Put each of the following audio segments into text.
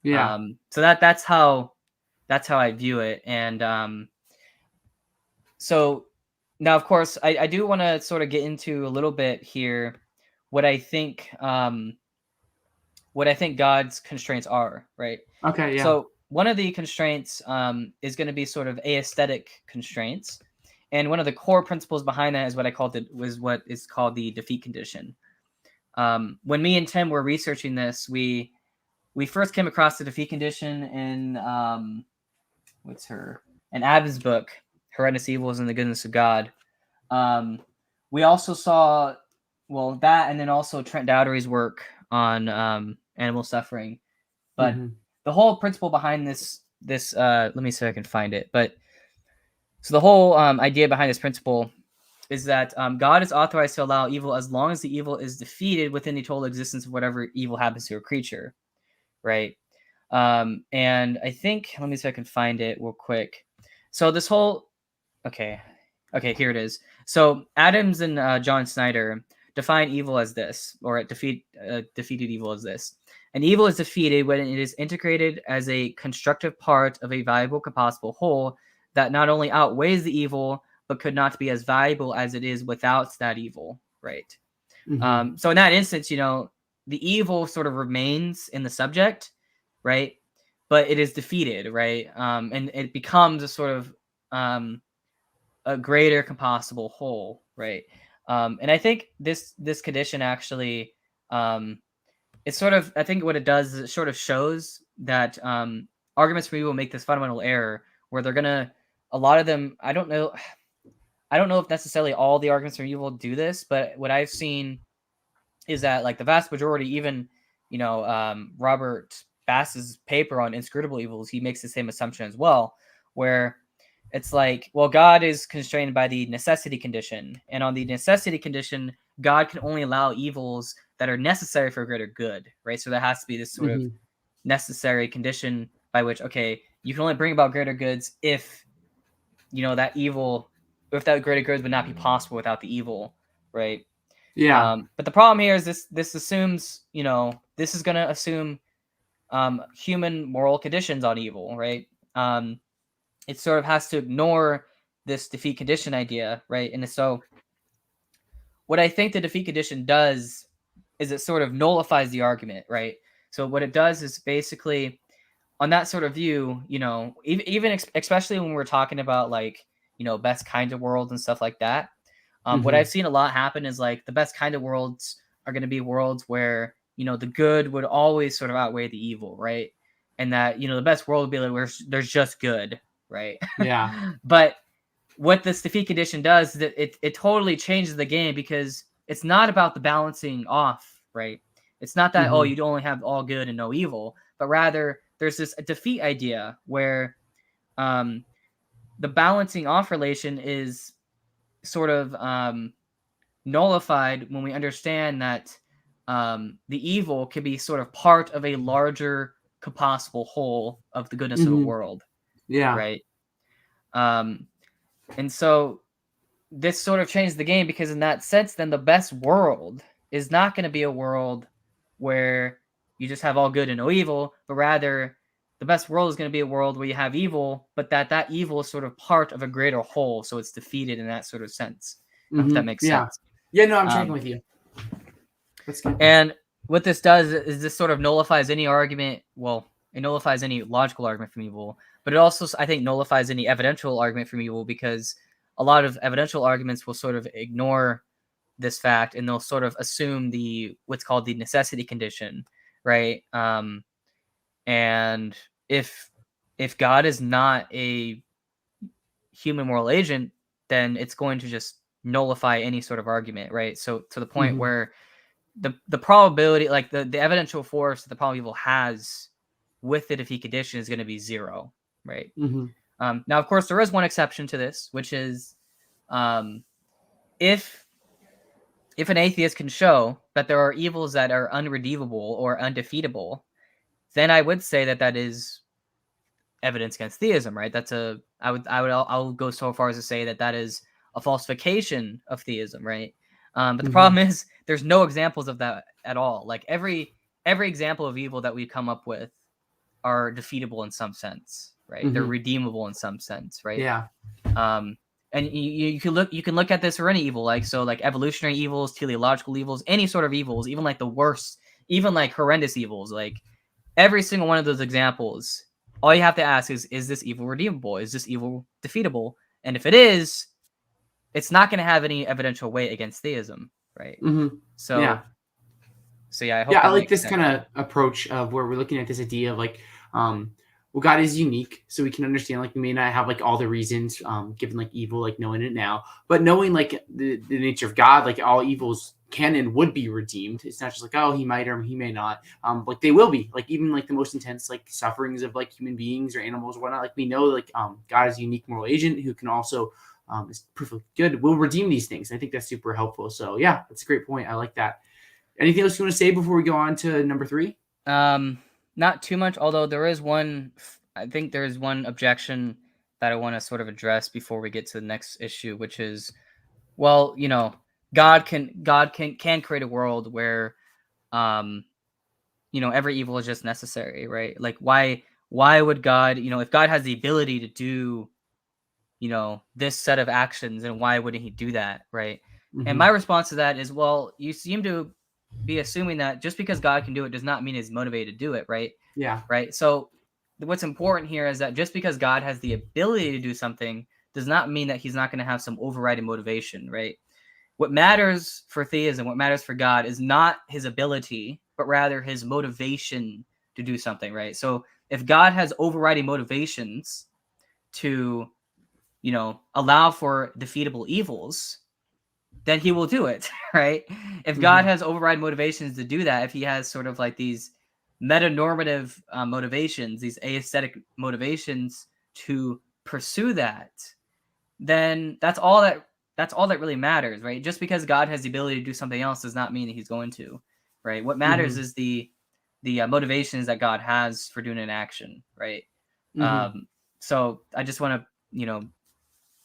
Yeah. So that's how I view it. And so now, of course, I do want to sort of get into a little bit here what I think God's constraints are, right? Okay. Yeah. So one of the constraints is going to be sort of aesthetic constraints, and one of the core principles behind that is what what is called the defeat condition. When me and Tim were researching this, we first came across the defeat condition in in Ab's book, Horrendous Evils and the Goodness of God. Um, we also saw that, and then also Trent Dowdery's work on animal suffering. But the whole principle behind this let me see if I can find it. But so the whole idea behind this principle is that God is authorized to allow evil as long as the evil is defeated within the total existence of whatever evil happens to a creature, right? And I think, let me see if I can find it real quick. So this whole, okay, here it is. So Adams and John Snyder define evil as this, or defeated evil as this. An evil is defeated when it is integrated as a constructive part of a valuable composable whole that not only outweighs the evil, but could not be as valuable as it is without that evil, right? So in that instance, the evil sort of remains in the subject, right? But it is defeated, right? And it becomes a sort of a greater composable whole, right? And I think this condition actually, it's sort of, I think what it does is it sort of shows that arguments for evil make this fundamental error where they're gonna, a lot of them, I don't know if necessarily all the arguments for evil do this, but what I've seen is that like the vast majority, even Robert Bass's paper on inscrutable evils, he makes the same assumption as well, where it's like, well, God is constrained by the necessity condition, and on the necessity condition, God can only allow evils that are necessary for greater good, right? So there has to be this sort of necessary condition by which, okay, you can only bring about greater goods if that evil, if that greater good would not be possible without the evil, right? Yeah. But the problem here is this assumes, this is going to assume human moral conditions on evil, right? It sort of has to ignore this defeat condition idea, right? And so what I think the defeat condition does is it sort of nullifies the argument, right? So what it does is basically, on that sort of view, even especially when we're talking about like, best kinds of worlds and stuff like that, what I've seen a lot happen is like the best kind of worlds are going to be worlds where, the good would always sort of outweigh the evil, right? And that, the best world would be like where there's just good, right? Yeah. But what this defeat condition does is that it totally changes the game, because it's not about the balancing off, right? It's not that, oh, you only have all good and no evil, but rather there's this defeat idea where the balancing off relation is sort of nullified when we understand that the evil can be sort of part of a larger composable whole of the goodness of the world. Yeah. Right. And so this sort of changed the game, because in that sense, then the best world is not going to be a world where you just have all good and no evil, but rather the best world is going to be a world where you have evil, but that evil is sort of part of a greater whole, so it's defeated in that sort of sense. If that makes sense. Yeah, no, I'm tracking with you. That's good. And what this does is this sort of nullifies any argument. Well, it nullifies any logical argument from evil, but it also, I think, nullifies any evidential argument from evil, because a lot of evidential arguments will sort of ignore this fact, and they'll sort of assume what's called the necessity condition, right? And if God is not a human moral agent, then it's going to just nullify any sort of argument, right? So to the point where the probability, like the evidential force that the problem evil has with the defeat condition is going to be zero, right? Now, of course, there is one exception to this, which is if an atheist can show that there are evils that are unredeemable or undefeatable, then I would say that is evidence against theism, right? I'll go so far as to say that is a falsification of theism, right? But the problem is there's no examples of that at all. Like every every example of evil that we come up with are defeatable in some sense, right? They're redeemable in some sense, right? Yeah. And you can look at this for any evil, like evolutionary evils, teleological evils, any sort of evils, even like the worst, even like horrendous evils, like every single one of those examples. All you have to ask is this evil redeemable? Is this evil defeatable? And if it is, it's not going to have any evidential weight against theism, right? So yeah, I hope I like makes this sense. kind of approach of where we're looking at this idea of like, well, God is unique, so we can understand like we may not have like all the reasons, given like evil, like knowing it now, but knowing like the nature of God, like all evils can and would be redeemed. It's not just like, oh, he might or he may not. Like they will be, like even like the most intense like sufferings of like human beings or animals or whatnot. Like we know like God is a unique moral agent who can also is proof of good, will redeem these things. I think that's super helpful. So yeah, that's a great point. I like that. Anything else you want to say before we go on to number 3? Not too much, although I think there's one objection that I want to sort of address before we get to the next issue, which is, well, God can create a world where, every evil is just necessary, right? Like why would God, if God has the ability to do, this set of actions, then why wouldn't he do that, right? And my response to that is, well, you seem to be assuming that just because God can do it does not mean he's motivated to do it, right? Yeah. Right. So what's important here is that just because God has the ability to do something does not mean that he's not going to have some overriding motivation, right? What matters for theism, what matters for God is not his ability, but rather his motivation to do something, right? So if God has overriding motivations to, allow for defeatable evils, then he will do it, right? If God has override motivations to do that, if he has sort of like these meta-normative motivations, these aesthetic motivations to pursue that, then that's all that really matters, right? Just because God has the ability to do something else does not mean that he's going to, right? What matters is the motivations that God has for doing an action, right? So I just want to,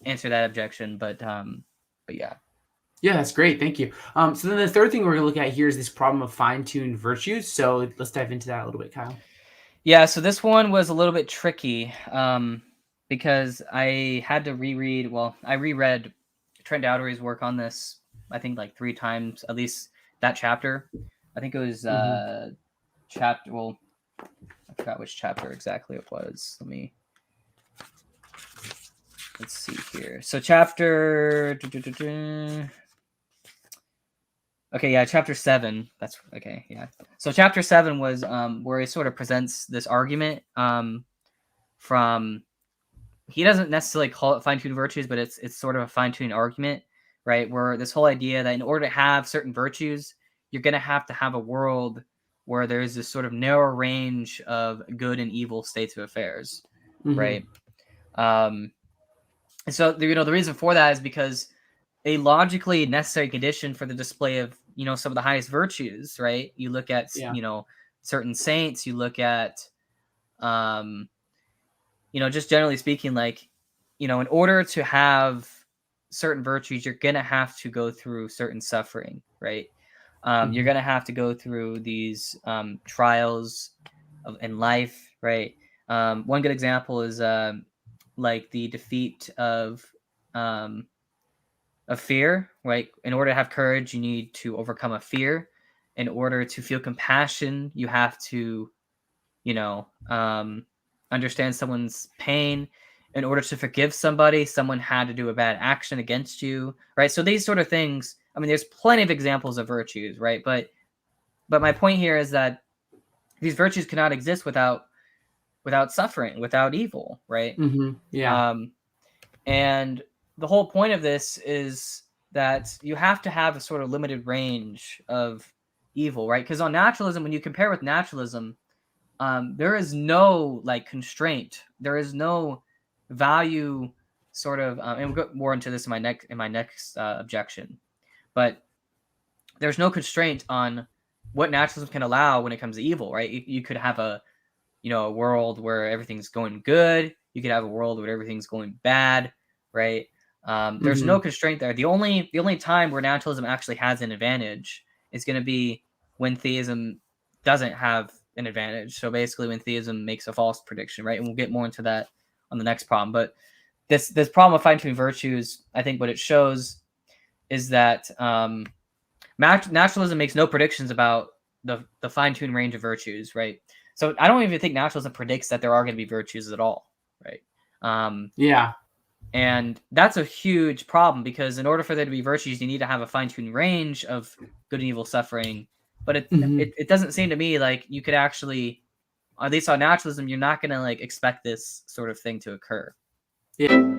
answer that objection, but yeah. Yeah, that's great. Thank you. So then the third thing we're going to look at here is this problem of fine-tuned virtues. So let's dive into that a little bit, Kyle. Yeah, so this one was a little bit tricky because I had to reread. Well, I reread Trent Dowdery's work on this, I think like 3 times, at least that chapter. I think it was chapter. Well, I forgot which chapter exactly it was. Let's see here. So chapter. Okay, yeah, chapter 7. That's okay, yeah. So chapter 7 was where he sort of presents this argument from. He doesn't necessarily call it fine-tuned virtues, but it's sort of a fine-tuned argument, right? Where this whole idea that in order to have certain virtues, you're going to have a world where there's this sort of narrow range of good and evil states of affairs, right? And so the reason for that is because a logically necessary condition for the display of some of the highest virtues, right? You look at certain saints, you look at just generally speaking, like in order to have certain virtues, you're gonna have to go through certain suffering, right? You're gonna have to go through these trials in life, right? One good example is like the defeat of fear, right? In order to have courage, you need to overcome a fear. In order to feel compassion, you have to, understand someone's pain. In order to forgive somebody, someone had to do a bad action against you, right? So these sort of things, I mean, there's plenty of examples of virtues, right? But my point here is that these virtues cannot exist without suffering, without evil, right? Yeah. And the whole point of this is that you have to have a sort of limited range of evil, right? Because on naturalism, when you compare with naturalism, there is no like constraint. There is no value sort of, and we'll go more into this in my next objection. But there's no constraint on what naturalism can allow when it comes to evil, right? You could have a world where everything's going good. You could have a world where everything's going bad, right? There's no constraint there. The only time where naturalism actually has an advantage is going to be when theism doesn't have an advantage. So basically, when theism makes a false prediction, right? And we'll get more into that on the next problem. But this problem of fine-tuning virtues, I think what it shows is that naturalism makes no predictions about the fine-tuned range of virtues, right? So I don't even think naturalism predicts that there are going to be virtues at all, right? Yeah. And that's a huge problem, because in order for there to be virtues, you need to have a fine-tuned range of good and evil suffering. But it doesn't seem to me like you could actually, at least on naturalism, you're not going to like expect this sort of thing to occur. Yeah.